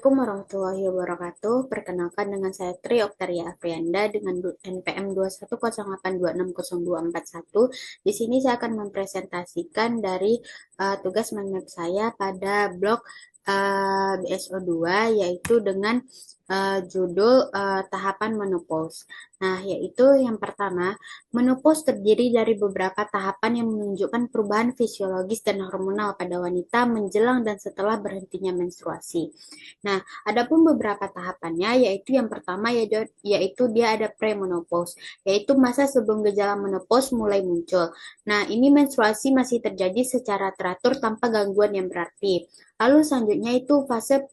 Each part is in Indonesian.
Assalamualaikum warahmatullahi wabarakatuh. Perkenalkan dengan saya Tri Oktaria Afrianda dengan NPM 210826021. Di sini saya akan mempresentasikan dari tugas mind map saya pada blok BSO2 yaitu dengan judul tahapan menopause. Nah, yaitu yang pertama, menopause terdiri dari beberapa tahapan yang menunjukkan perubahan fisiologis dan hormonal pada wanita menjelang dan setelah berhentinya menstruasi. Nah, adapun beberapa tahapannya yaitu yang pertama yaitu dia ada premenopause, yaitu masa sebelum gejala menopause mulai muncul. Nah, ini menstruasi masih terjadi secara teratur tanpa gangguan yang berarti. Lalu selanjutnya itu fase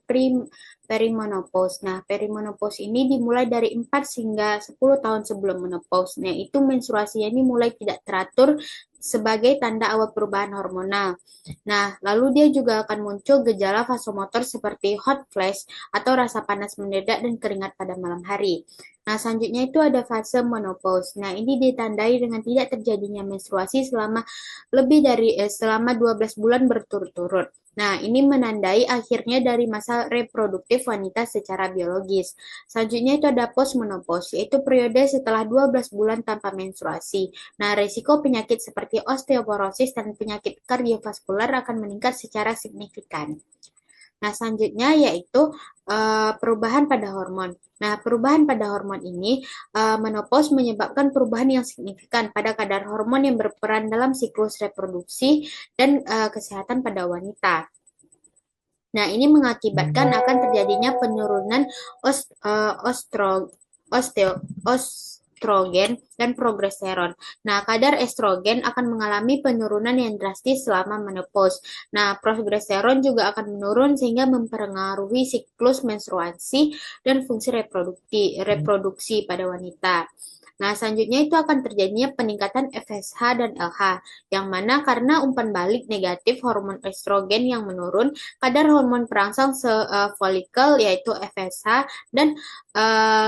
perimenopause. Nah, perimenopause ini dimulai dari 4 hingga 10 tahun sebelum menopause. Nah, itu menstruasinya ini mulai tidak teratur sebagai tanda awal perubahan hormonal. Nah, lalu dia juga akan muncul gejala vasomotor seperti hot flash atau rasa panas mendadak dan keringat pada malam hari. Nah, selanjutnya itu ada fase menopause. Nah, ini ditandai dengan tidak terjadinya menstruasi selama 12 bulan berturut-turut. Nah, ini menandai akhirnya dari masa reproduktif wanita secara biologis. Selanjutnya itu ada postmenopause, yaitu periode setelah 12 bulan tanpa menstruasi. Nah, risiko penyakit seperti osteoporosis dan penyakit kardiovaskular akan meningkat secara signifikan. Nah, selanjutnya yaitu perubahan pada hormon. Nah, perubahan pada hormon ini, menopause menyebabkan perubahan yang signifikan pada kadar hormon yang berperan dalam siklus reproduksi dan kesehatan pada wanita. Nah, ini mengakibatkan akan terjadinya penurunan estrogen dan progesteron. Nah, kadar estrogen akan mengalami penurunan yang drastis selama menopause. Nah, progesteron juga akan menurun sehingga mempengaruhi siklus menstruasi dan fungsi reproduksi pada wanita. Nah, selanjutnya itu akan terjadinya peningkatan FSH dan LH, yang mana karena umpan balik negatif hormon estrogen yang menurun, kadar hormon perangsang folikel yaitu FSH dan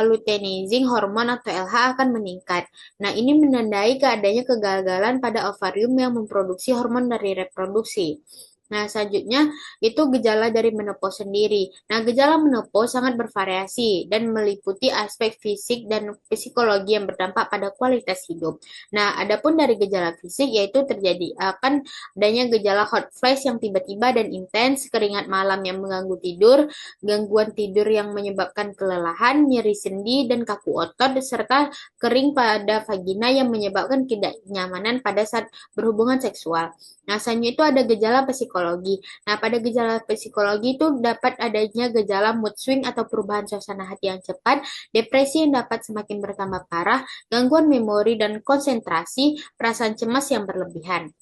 luteinizing hormon atau LH akan meningkat. Nah, ini menandai keadanya kegagalan pada ovarium yang memproduksi hormon dari reproduksi. Nah, selanjutnya itu gejala dari menopause sendiri. Nah, gejala menopause sangat bervariasi dan meliputi aspek fisik dan psikologi yang berdampak pada kualitas hidup. Nah, adapun dari gejala fisik yaitu akan adanya gejala hot flash yang tiba-tiba dan intens, keringat malam yang mengganggu tidur, gangguan tidur yang menyebabkan kelelahan, nyeri sendi dan kaku otot, serta kering pada vagina yang menyebabkan ketidaknyamanan pada saat berhubungan seksual. Nah, selanjutnya itu ada gejala psikologi. Nah, pada gejala psikologi itu dapat adanya gejala mood swing atau perubahan suasana hati yang cepat, depresi yang dapat semakin bertambah parah, gangguan memori dan konsentrasi, perasaan cemas yang berlebihan.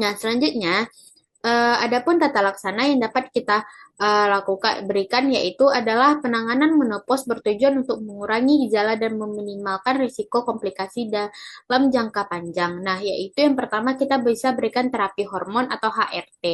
Nah, selanjutnya adapun tata laksana yang dapat kita berikan yaitu adalah penanganan menopause bertujuan untuk mengurangi gejala dan meminimalkan risiko komplikasi dalam jangka panjang. Nah, yaitu yang pertama kita bisa berikan terapi hormon atau HRT,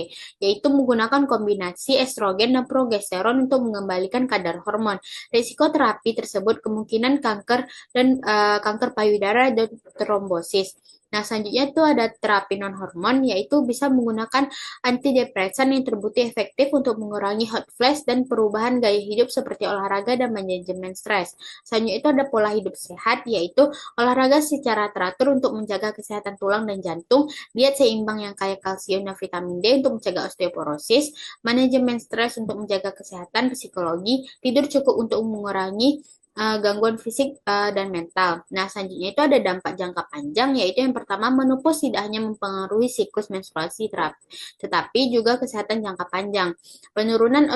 yaitu menggunakan kombinasi estrogen dan progesteron untuk mengembalikan kadar hormon. Risiko terapi tersebut kemungkinan kanker dan kanker payudara dan trombosis. Nah, selanjutnya itu ada terapi non-hormon, yaitu bisa menggunakan antidepresan yang terbukti efektif untuk mengurangi hot flash dan perubahan gaya hidup seperti olahraga dan manajemen stres. Selanjutnya itu ada pola hidup sehat, yaitu olahraga secara teratur untuk menjaga kesehatan tulang dan jantung, diet seimbang yang kaya kalsium dan vitamin D untuk mencegah osteoporosis, manajemen stres untuk menjaga kesehatan psikologi, tidur cukup untuk mengurangi gangguan fisik dan mental. Nah, selanjutnya itu ada dampak jangka panjang, yaitu yang pertama, menopause tidak hanya mempengaruhi siklus menstruasi tetapi juga kesehatan jangka panjang. Penurunan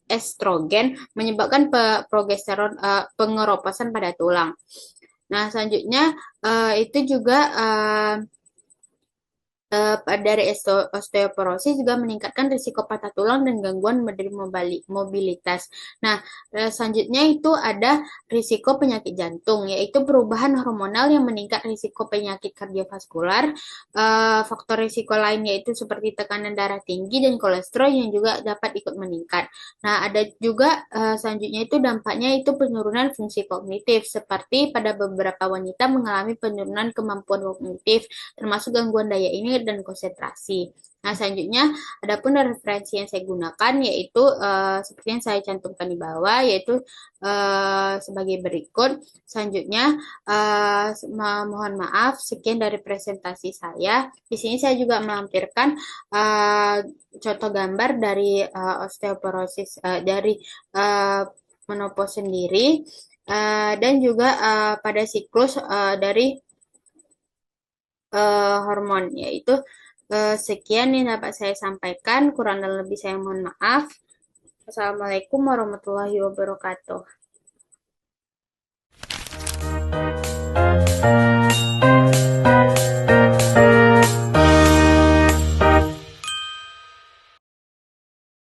estrogen menyebabkan progesteron pengeroposan pada tulang. Nah, selanjutnya itu juga dari osteoporosis juga meningkatkan risiko patah tulang dan gangguan dari mobilitas. Nah, selanjutnya itu ada risiko penyakit jantung, yaitu perubahan hormonal yang meningkat risiko penyakit kardiovaskular. Faktor risiko lain yaitu seperti tekanan darah tinggi dan kolesterol yang juga dapat ikut meningkat. Nah, ada juga selanjutnya itu dampaknya itu penurunan fungsi kognitif, seperti pada beberapa wanita mengalami penurunan kemampuan kognitif, termasuk gangguan daya ingat menit dan konsentrasi. Nah, selanjutnya adapun referensi yang saya gunakan yaitu seperti yang saya cantumkan di bawah, yaitu sebagai berikut. Selanjutnya, mohon maaf, sekian dari presentasi saya. Di sini saya juga melampirkan contoh gambar dari osteoporosis dari menopause sendiri, dan juga pada siklus dari hormon, yaitu sekian yang dapat saya sampaikan, kurang dan lebih saya mohon maaf. Assalamualaikum warahmatullahi wabarakatuh.